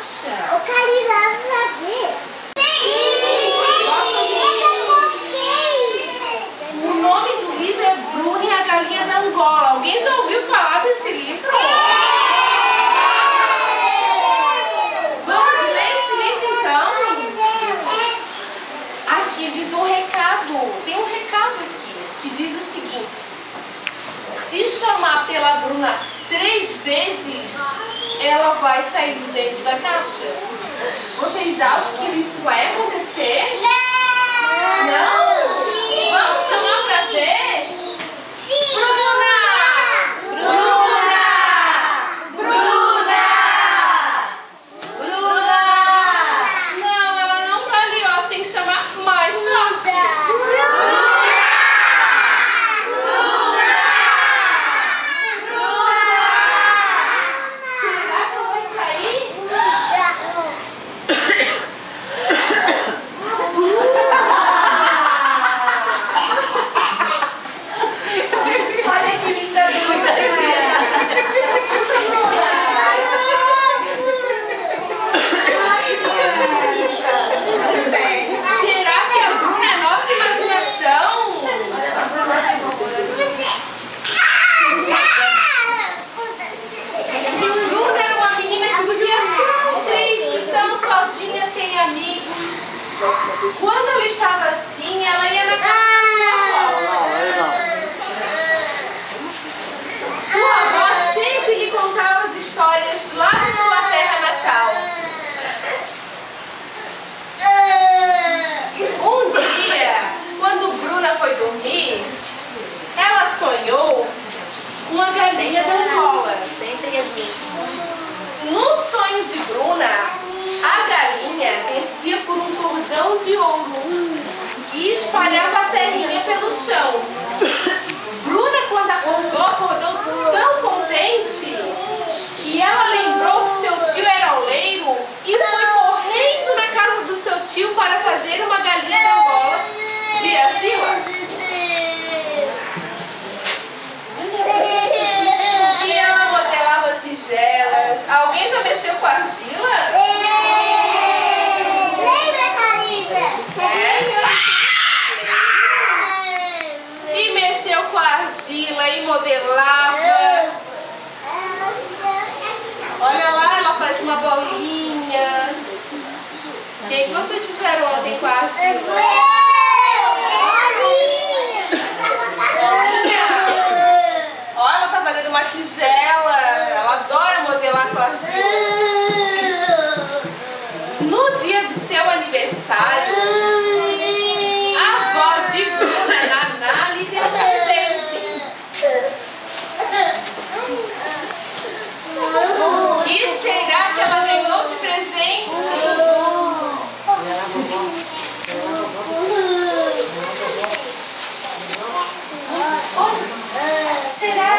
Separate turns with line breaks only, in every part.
caixa?
O Carinho vai ver.
O nome do livro é Bruna e a Galinha da Angola. Alguém já ouviu falar desse livro? Vamos ler esse livro então? Aqui diz um recado. Tem um recado aqui que diz o seguinte: se chamar pela Bruna 3 vezes, ela vai sair de dentro da caixa. Vocês acham que isso vai acontecer? Não! Não? Vamos chamar pra ver? Bruna! Bruna! Bruna! Bruna! Não, ela não tá ali, ó. Tem que chamar mais forte. Quando ela estava assim, ela ia na casa da sua avó. Sua avó sempre lhe contava as histórias lá da sua terra natal. Um dia, quando Bruna foi dormir, ela sonhou com a galinha da Angola. Sempre as mesmas. No sonho de Bruna, a galinha descia por um cordão de ouro e espalhava a terrinha pelo chão. Bruna, quando acordou tão contente que ela lembrou que seu tio era oleiro e foi correndo na casa do seu tio para fazer uma galinha da Angola de argila. E ela modelava tigelas. Alguém já mexeu com argila? E mexeu com a argila e modelava. Olha lá, ela faz uma bolinha. O que vocês fizeram ontem com a argila? Olha, ela tá fazendo uma tigela. Ela adora modelar com a argila. No dia do seu aniversário, a avó de Bruna, Naná, lhe deu um presente. O que será que ela ganhou de presente? Será?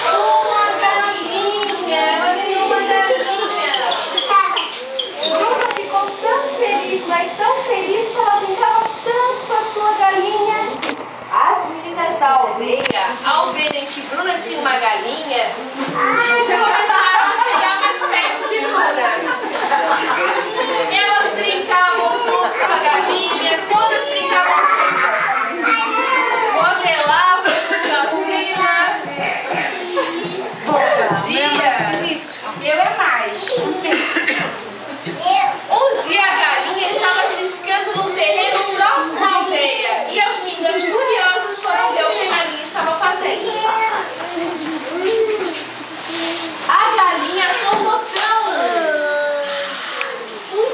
Uma galinha! Ela ganhou uma galinha! Bruna ficou tão feliz, mas tão feliz que ela brincava tanto com a sua galinha. As meninas da aldeia, ao verem que Bruna tinha uma galinha, começaram a chegar mais perto de Bruna. Elas brincavam juntas com a galinha, todas brincavam juntas. Modelavam com argila. Bom dia!
Eu é mais.
Um dia a galinha estava ciscando num terreno próximo à aldeia e as meninas curiosas foram ver o que a galinha estava fazendo. A galinha achou um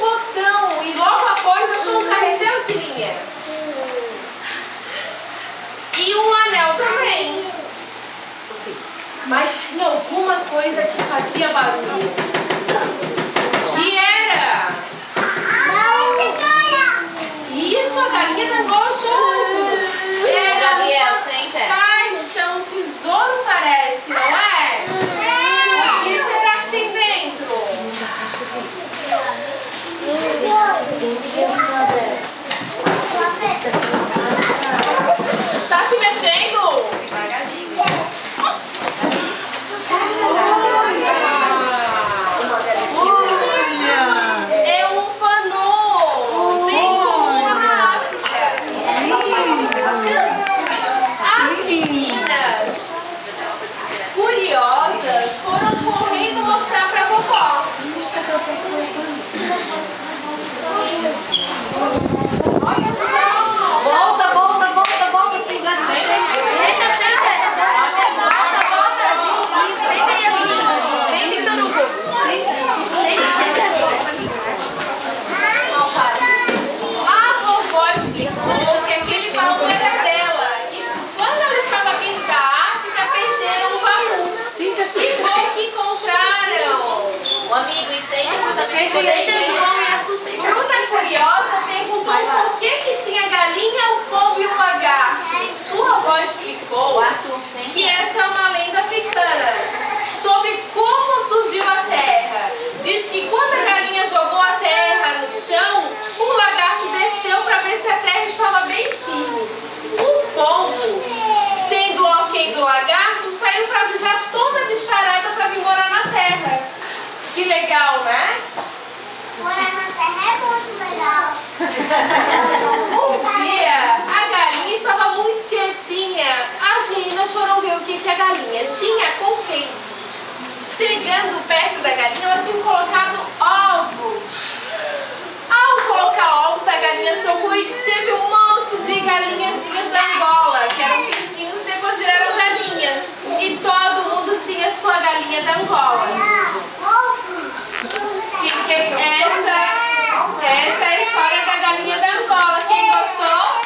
botão e logo após achou um carretel de linha e um anel também. Mas tinha alguma coisa que fazia barulho. Que era? Isso, a galinha da Angola achou. Era uma caixa, um tesouro parece, não é? O que será que tem dentro? Tá se mexendo? Bruna curiosa perguntou por que tinha galinha, o pombo e o lagarto. Sua avó explicou que essa é uma lenda africana sobre como surgiu a terra. Diz que quando a galinha jogou a terra no chão, o lagarto desceu para ver se a terra estava bem firme. O pombo, tendo o ok do lagarto, saiu para avisar toda a bicharada para vir morar na terra. Que legal, né?
Morar na terra é muito legal.
Um dia, a galinha estava muito quietinha. As meninas foram ver o que a galinha tinha com quem. Chegando perto da galinha, ela tinha colocado ovos. Ao colocar ovos, a galinha chocou e teve um monte de galinhazinhas da Angola, que eram pintinhos e depois viraram galinhas. E todo mundo tinha sua galinha da Angola. Essa é a história da galinha da Angola. Quem gostou?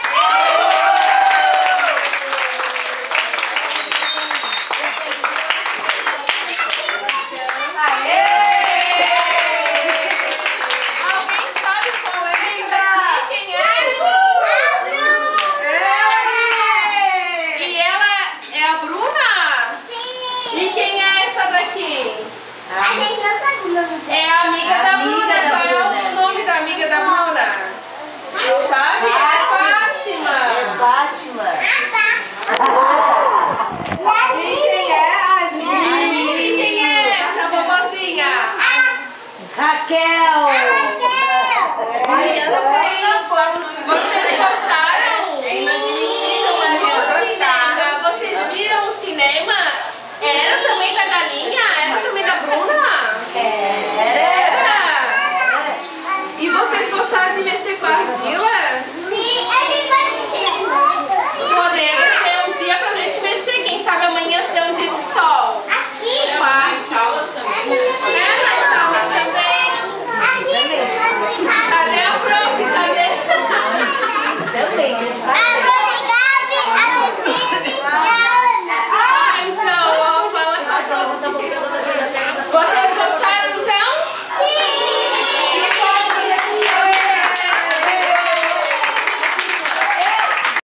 Aê! Alguém sabe qual é essa daqui? Quem é? E ela é a Bruna?
Sim.
E quem é essa daqui?
A gente não sabe o nome dela.
É a amiga da Bruna. Qual é o nome da amiga da Bruna? Não sabe? É Fátima.
É Fátima.
Ah, tá.